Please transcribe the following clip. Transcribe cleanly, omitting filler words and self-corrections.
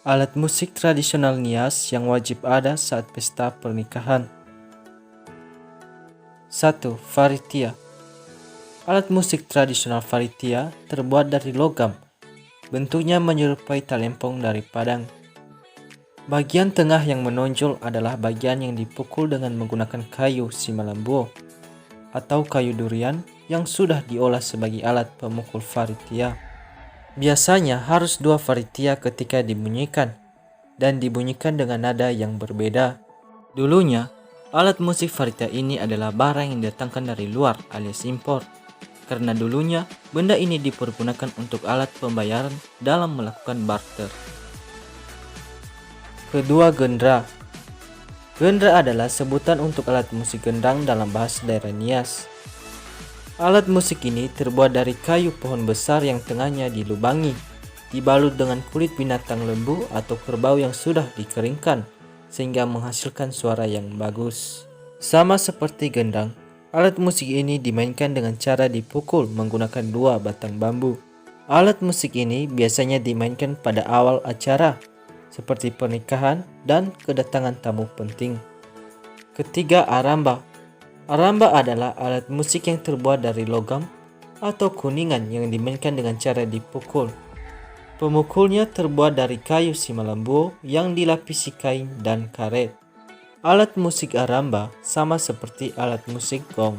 Alat musik tradisional Nias yang wajib ada saat pesta pernikahan. 1. Faritia. Alat musik tradisional faritia terbuat dari logam. Bentuknya menyerupai talempong dari Padang. Bagian tengah yang menonjol adalah bagian yang dipukul dengan menggunakan kayu simalambuo atau kayu durian yang sudah diolah sebagai alat pemukul faritia. Biasanya harus 2 faritia ketika dibunyikan, dan dibunyikan dengan nada yang berbeda. Dulunya, alat musik faritia ini adalah barang yang didatangkan dari luar alias impor, karena dulunya benda ini dipergunakan untuk alat pembayaran dalam melakukan barter. Kedua, gendra. Gendra adalah sebutan untuk alat musik gendang dalam bahasa daerah Nias. Alat musik ini terbuat dari kayu pohon besar yang tengahnya dilubangi, dibalut dengan kulit binatang lembu atau kerbau yang sudah dikeringkan, sehingga menghasilkan suara yang bagus. Sama seperti gendang, alat musik ini dimainkan dengan cara dipukul menggunakan 2 batang bambu. Alat musik ini biasanya dimainkan pada awal acara, seperti pernikahan dan kedatangan tamu penting. Ketiga, aramba. Aramba adalah alat musik yang terbuat dari logam atau kuningan yang dimainkan dengan cara dipukul. Pemukulnya terbuat dari kayu simalambuo yang dilapisi kain dan karet. Alat musik aramba sama seperti alat musik gong.